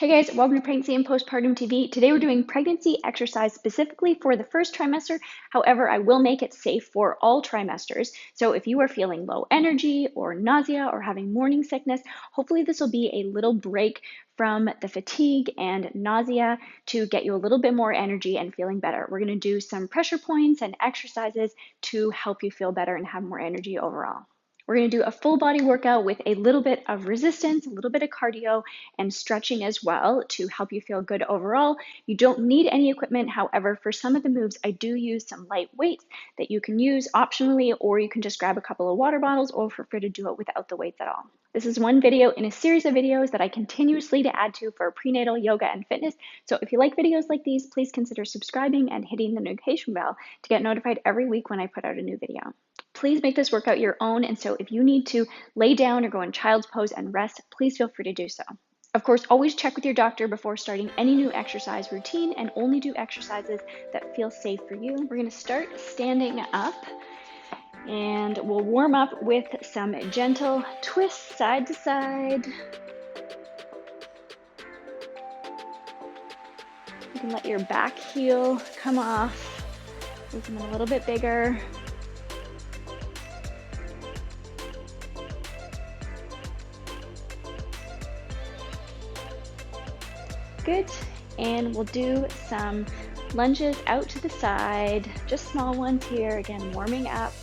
Hey guys, welcome to Pregnancy and Postpartum TV. Today we're doing pregnancy exercise specifically for the first trimester. However, I will make it safe for all trimesters. So if you are feeling low energy or nausea or having morning sickness, hopefully this will be a little break from the fatigue and nausea to get you a little bit more energy and feeling better. We're going to do some pressure points and exercises to help you feel better and have more energy overall. We're going to do a full body workout with a little bit of resistance, a little bit of cardio, and stretching as well to help you feel good overall. You don't need any equipment. However, for some of the moves, I do use some light weights that you can use optionally, or you can just grab a couple of water bottles, or feel free to do it without the weights at all. This is one video in a series of videos that I continuously to add to for prenatal yoga and fitness. So if you like videos like these, please consider subscribing and hitting the notification bell to get notified every week when I put out a new video. Please make this workout your own, and so if you need to lay down or go in child's pose and rest, please feel free to do so. Of course, always check with your doctor before starting any new exercise routine and only do exercises that feel safe for you. We're going to start standing up, and we'll warm up with some gentle twists side to side. You can let your back heel come off, make them a little bit bigger. Good, and we'll do some lunges out to the side, just small ones here, again, warming up.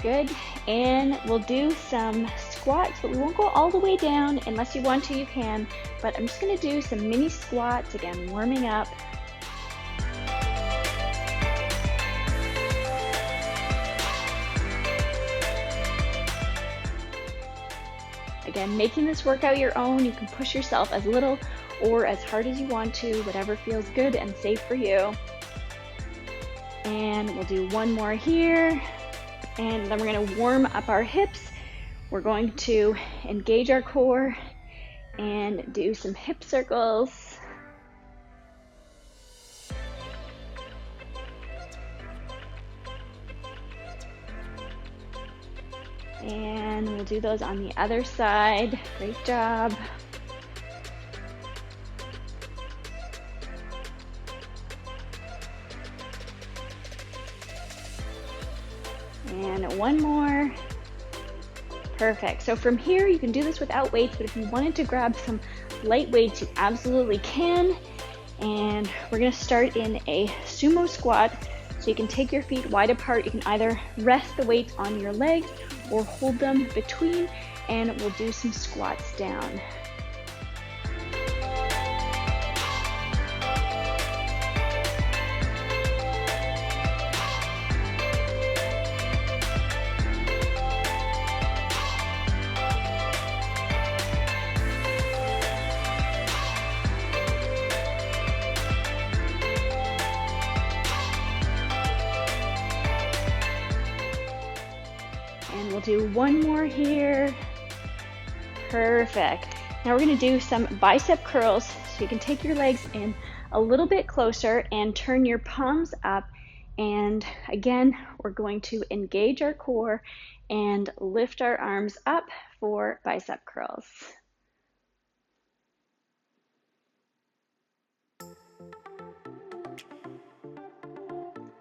Good, and we'll do some squats, but we won't go all the way down. Unless you want to, you can, but I'm just going to do some mini squats, again, warming up. Again, making this workout your own. You can push yourself as little or as hard as you want to, whatever feels good and safe for you. And we'll do one more here. And then we're going to warm up our hips. We're going to engage our core and do some hip circles. And we'll do those on the other side. Great job. And one more. Perfect. So from here, you can do this without weights, but if you wanted to grab some light weights, you absolutely can. And we're going to start in a sumo squat. So you can take your feet wide apart. You can either rest the weights on your legs or hold them between, and we'll do some squats down. And we'll do one more here. Perfect. Now we're going to do some bicep curls. So you can take your legs in a little bit closer and turn your palms up. And again, we're going to engage our core and lift our arms up for bicep curls.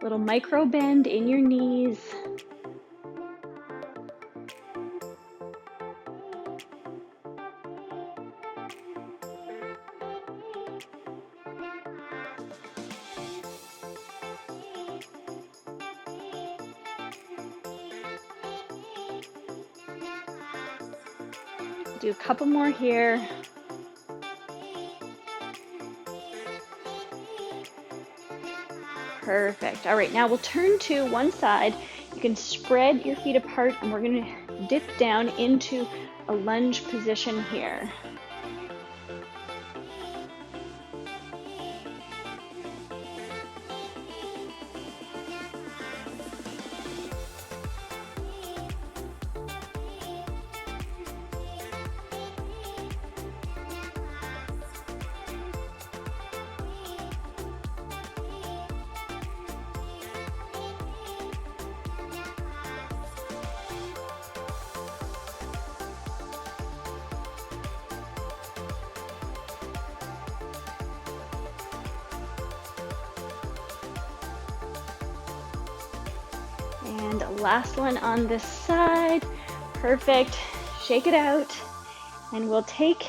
Little micro bend in your knees. Do a couple more here. Perfect. All right, now we'll turn to one side. You can spread your feet apart, and we're going to dip down into a lunge position here. And last one on this side. Perfect. Shake it out. And we'll take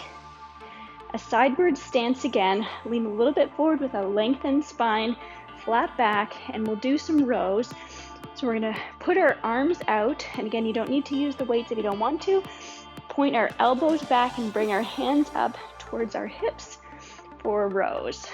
a sideward stance again. Lean a little bit forward with a lengthened spine, flat back, and we'll do some rows. So we're gonna put our arms out, and again, you don't need to use the weights if you don't want to. Point our elbows back and bring our hands up towards our hips for rows.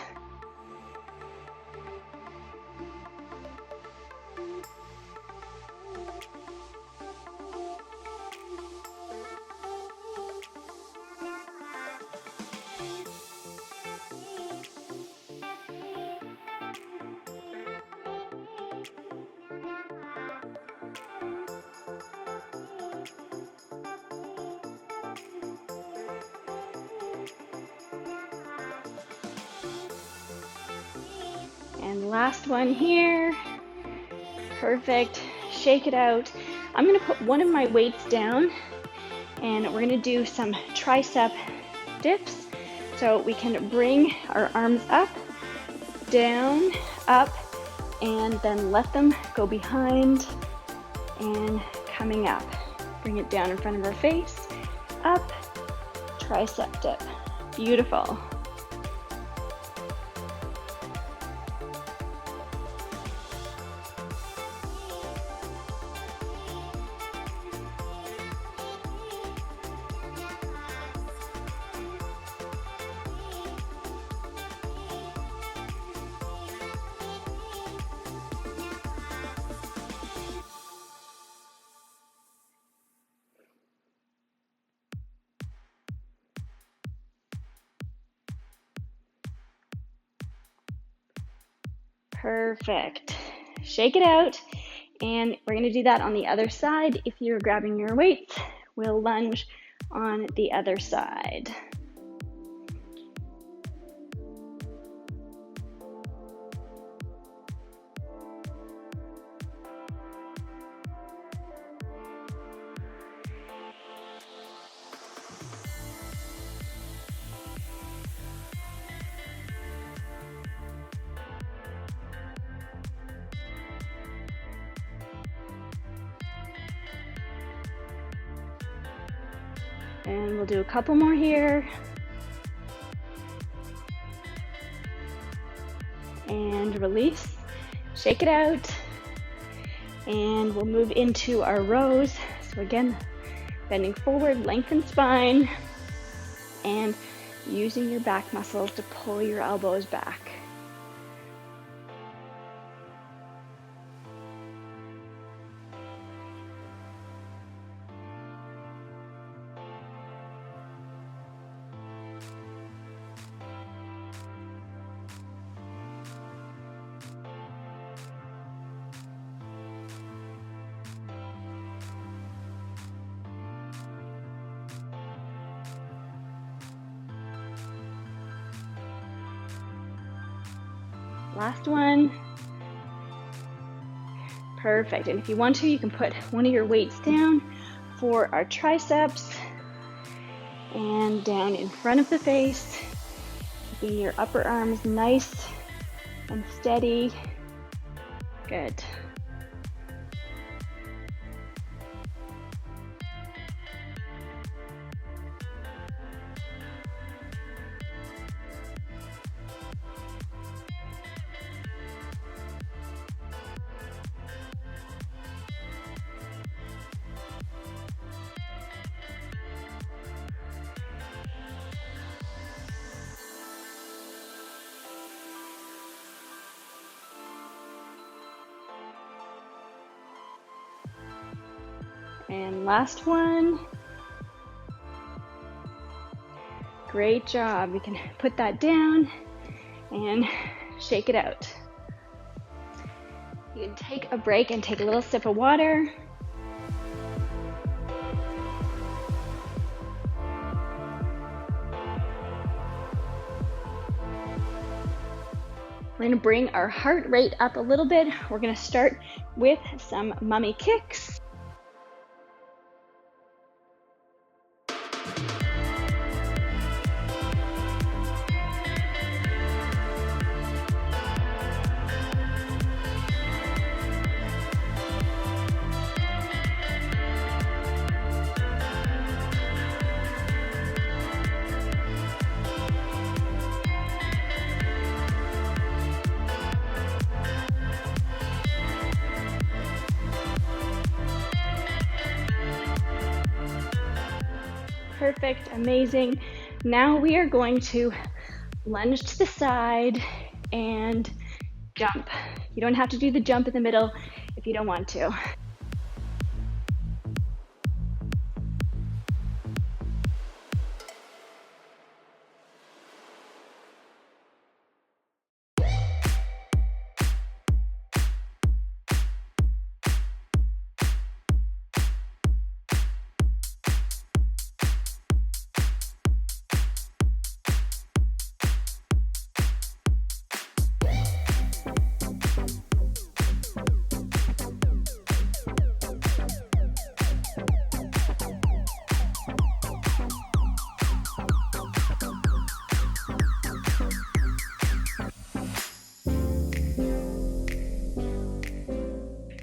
And last one here. Perfect. Shake it out. I'm going to put one of my weights down, and we're going to do some tricep dips. So we can bring our arms up, down, up, and then let them go behind and coming up. Bring it down in front of our face, up, tricep dip. Beautiful. Perfect. Shake it out, and we're going to do that on the other side. If you're grabbing your weights, we'll lunge on the other side. And we'll do a couple more here. And release. Shake it out. And we'll move into our rows. So again, bending forward, lengthen spine, and using your back muscles to pull your elbows back. Last one. Perfect. And if you want to, you can put one of your weights down for our triceps and down in front of the face, keeping your upper arms nice and steady. Good. And last one. Great job. We can put that down and shake it out. You can take a break and take a little sip of water. We're going to bring our heart rate up a little bit. We're going to start with some mummy kicks. Perfect, amazing. Now we are going to lunge to the side and jump. You don't have to do the jump in the middle if you don't want to.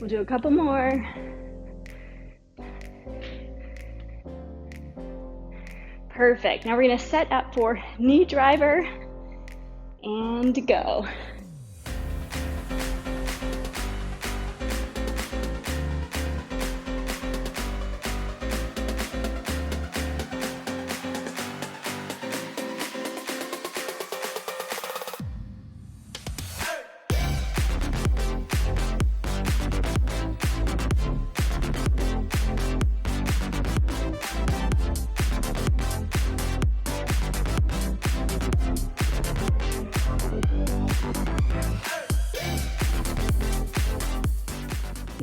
We'll do a couple more. Perfect. Now we're going to set up for knee driver and go.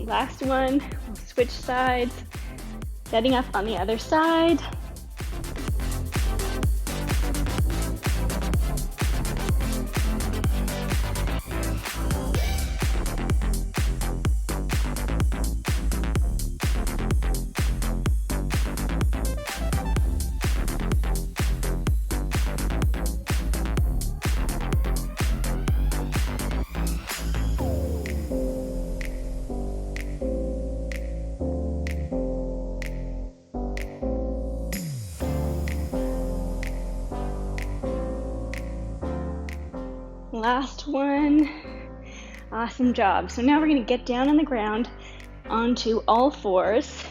Last one, we'll switch sides, setting up on the other side. Last one. Awesome job. So now we're going to get down on the ground onto all fours.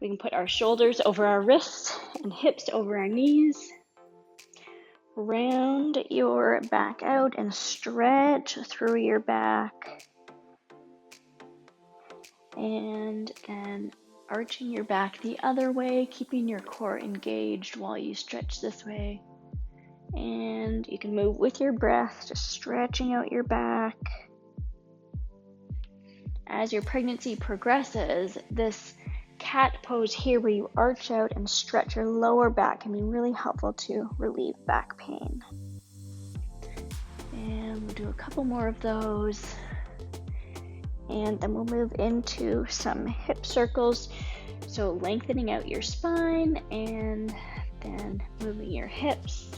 We can put our shoulders over our wrists and hips over our knees. Round your back out and stretch through your back. And then arching your back the other way, keeping your core engaged while you stretch this way. And you can move with your breath, just stretching out your back. As your pregnancy progresses, this cat pose here where you arch out and stretch your lower back can be really helpful to relieve back pain. And we'll do a couple more of those. And then we'll move into some hip circles. So lengthening out your spine and then moving your hips.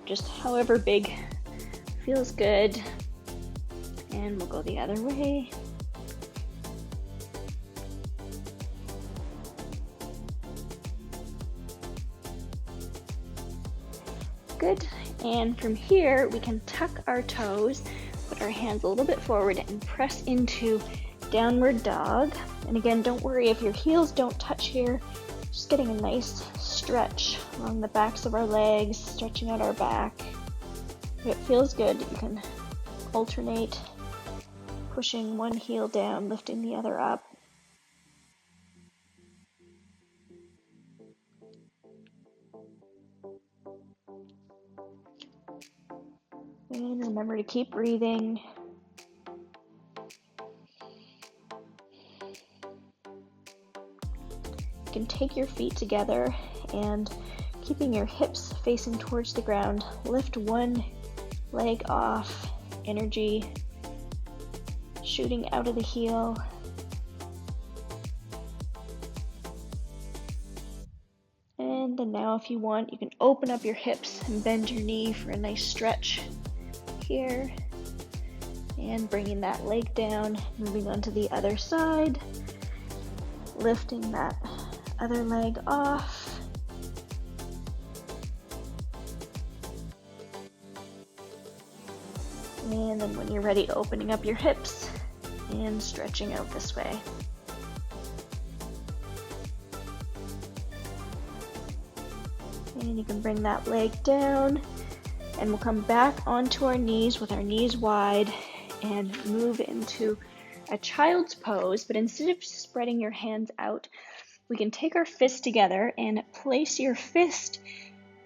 Just however big feels good. And we'll go the other way. Good. And from here, we can tuck our toes, put our hands a little bit forward and press into downward dog. And again, don't worry if your heels don't touch here. Just getting a nice stretch along the backs of our legs, stretching out our back. If it feels good, you can alternate pushing one heel down, lifting the other up. And remember to keep breathing. You can take your feet together and keeping your hips facing towards the ground, lift one leg off, energy shooting out of the heel. And then now if you want, you can open up your hips and bend your knee for a nice stretch here. And bringing that leg down, moving on to the other side, lifting that other leg off. And then when you're ready, opening up your hips and stretching out this way. And you can bring that leg down, and we'll come back onto our knees with our knees wide and move into a child's pose. But instead of spreading your hands out, we can take our fists together and place your fist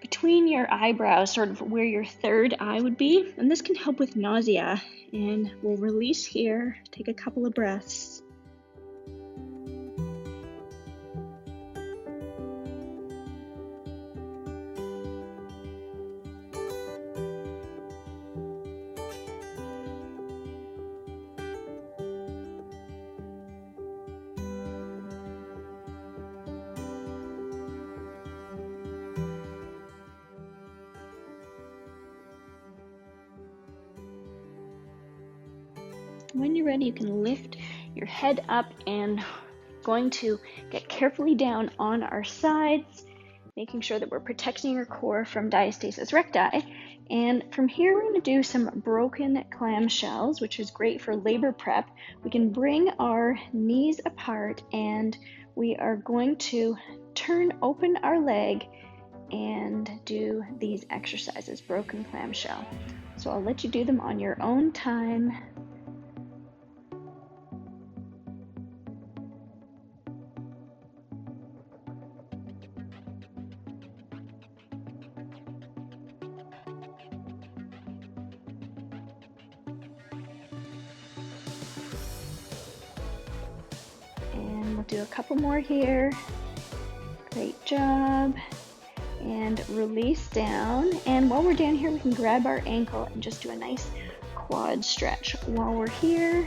between your eyebrows, sort of where your third eye would be. And this can help with nausea. And we'll release here, take a couple of breaths. When you're ready, you can lift your head up and going to get carefully down on our sides, making sure that we're protecting our core from diastasis recti. And from here, we're going to do some broken clamshells, which is great for labor prep. We can bring our knees apart and we are going to turn open our leg and do these exercises, broken clamshell. So I'll let you do them on your own time. We'll do a couple more here. Great job. And release down. And while we're down here, we can grab our ankle and just do a nice quad stretch. While we're here,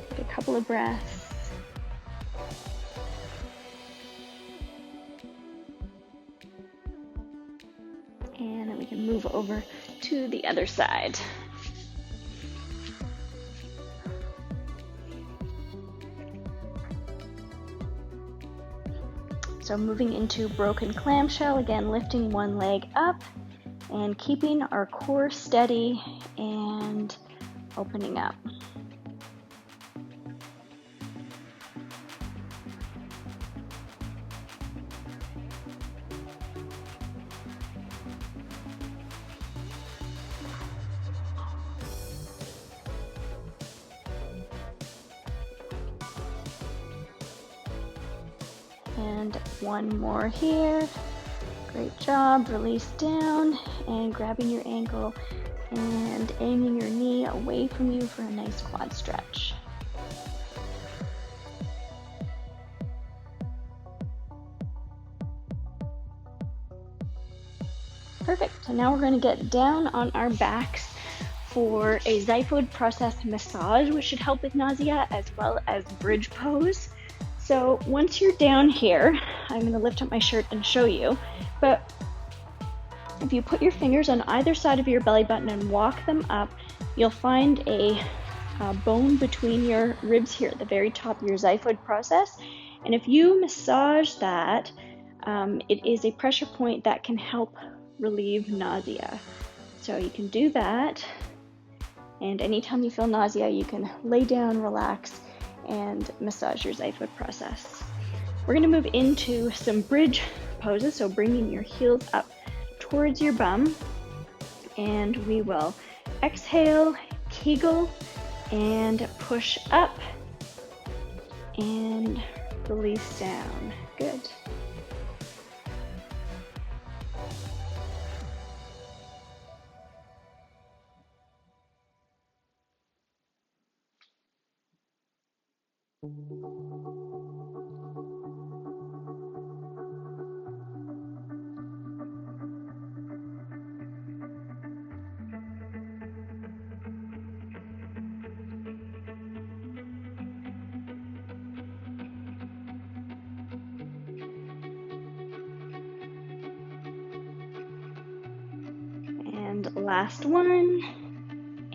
take a couple of breaths. And then we can move over to the other side. So moving into broken clamshell, again lifting one leg up and keeping our core steady and opening up. And one more here. Great job. Release down and grabbing your ankle and aiming your knee away from you for a nice quad stretch. Perfect. So now we're going to get down on our backs for a xiphoid process massage, which should help with nausea, as well as bridge pose. So once you're down here, I'm going to lift up my shirt and show you, but if you put your fingers on either side of your belly button and walk them up, you'll find a bone between your ribs here at the very top of your xiphoid process. And if you massage that, it is a pressure point that can help relieve nausea. So you can do that, and anytime you feel nausea, you can lay down, relax, and massage your xiphoid process. We're going to move into some bridge poses, so bringing your heels up towards your bum, and we will exhale, kegel, and push up, and release down. Good. And last one,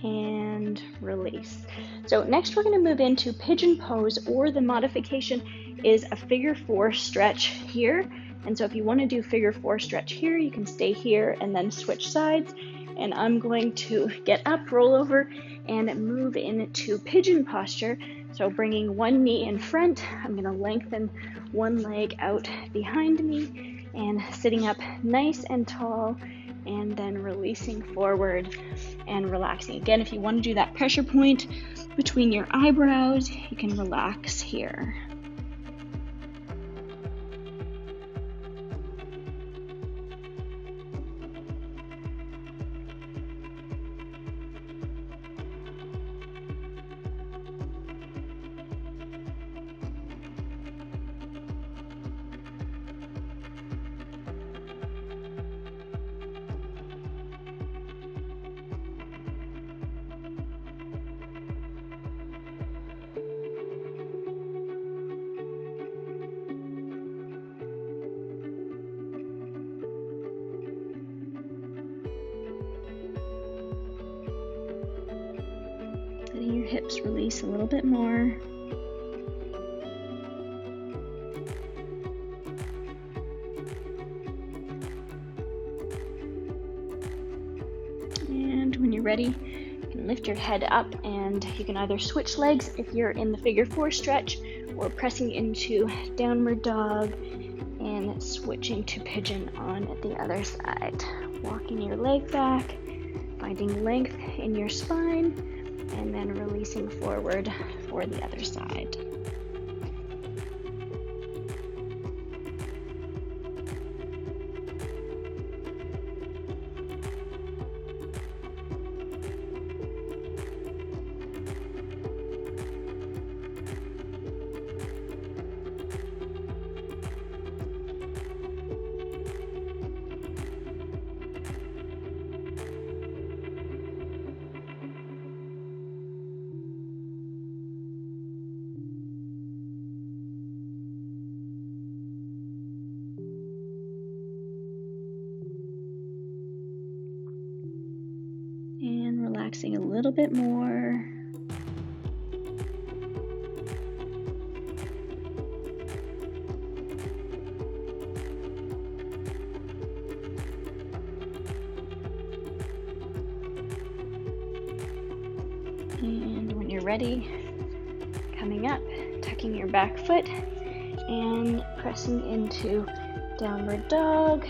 and release. So next we're going to move into pigeon pose, or the modification is a figure 4 stretch here. And so if you want to do figure 4 stretch here, you can stay here and then switch sides. And I'm going to get up, roll over, and move into pigeon posture. So bringing one knee in front, I'm going to lengthen one leg out behind me and sitting up nice and tall, and then releasing forward and relaxing. Again, if you want to do that pressure point between your eyebrows, you can relax here. Letting your hips release a little bit more. And when you're ready, you can lift your head up, and you can either switch legs if you're in the figure 4 stretch, or pressing into downward dog and switching to pigeon on the other side. Walking your leg back, finding length in your spine, and then releasing forward for the other side. And relaxing a little bit more. And when you're ready, coming up, tucking your back foot and pressing into downward dog.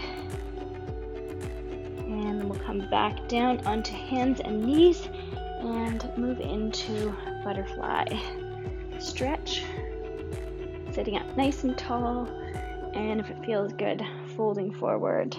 And then we'll come back down onto hands and knees and move into butterfly. Stretch, sitting up nice and tall, and if it feels good, folding forward.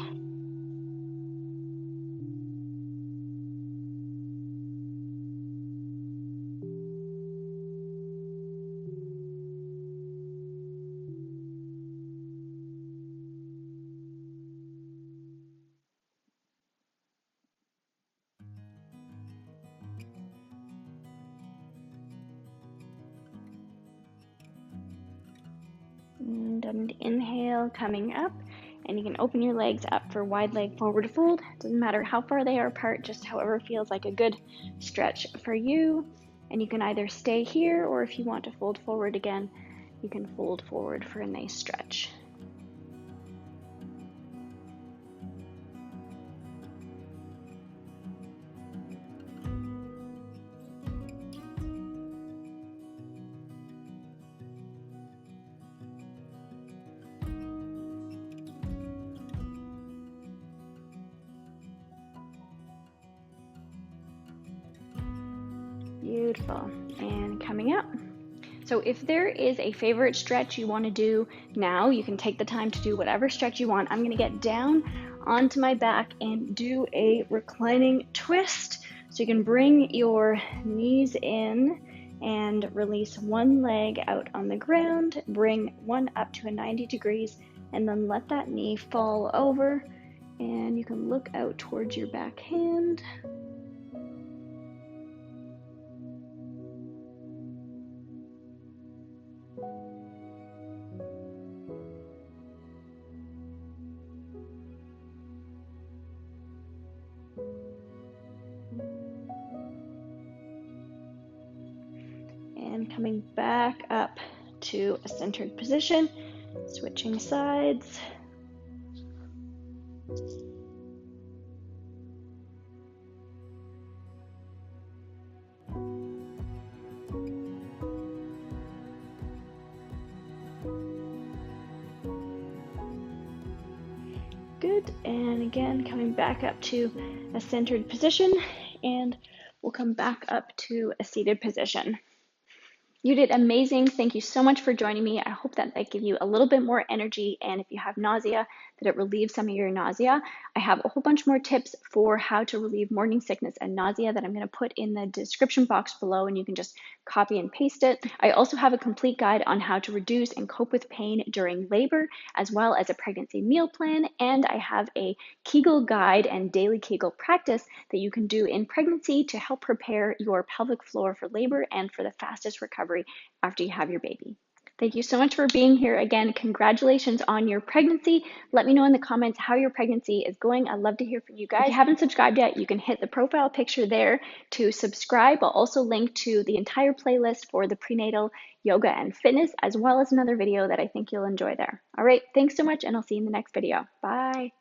And on the inhale, coming up, and you can open your legs up for wide leg forward fold. Doesn't matter how far they are apart, just however feels like a good stretch for you. And you can either stay here, or if you want to fold forward again, you can fold forward for a nice stretch. Beautiful. And coming up. So if there is a favorite stretch you want to do now, you can take the time to do whatever stretch you want. I'm going to get down onto my back and do a reclining twist. So you can bring your knees in and release one leg out on the ground, bring one up to a 90 degrees, and then let that knee fall over, and you can look out towards your back hand. And coming back up to a centered position, switching sides. And again, coming back up to a centered position, and we'll come back up to a seated position. You did amazing. Thank you so much for joining me. I hope that gave you a little bit more energy, and if you have nausea, that it relieves some of your nausea. I have a whole bunch more tips for how to relieve morning sickness and nausea that I'm going to put in the description box below, and you can just copy and paste it. I also have a complete guide on how to reduce and cope with pain during labor, as well as a pregnancy meal plan, and I have a Kegel guide and daily Kegel practice that you can do in pregnancy to help prepare your pelvic floor for labor and for the fastest recovery after you have your baby. Thank you so much for being here. Again, congratulations on your pregnancy. Let me know in the comments how your pregnancy is going. I'd love to hear from you guys. If you haven't subscribed yet, you can hit the profile picture there to subscribe. I'll also link to the entire playlist for the prenatal yoga and fitness, as well as another video that I think you'll enjoy there. All right, thanks so much, and I'll see you in the next video. Bye.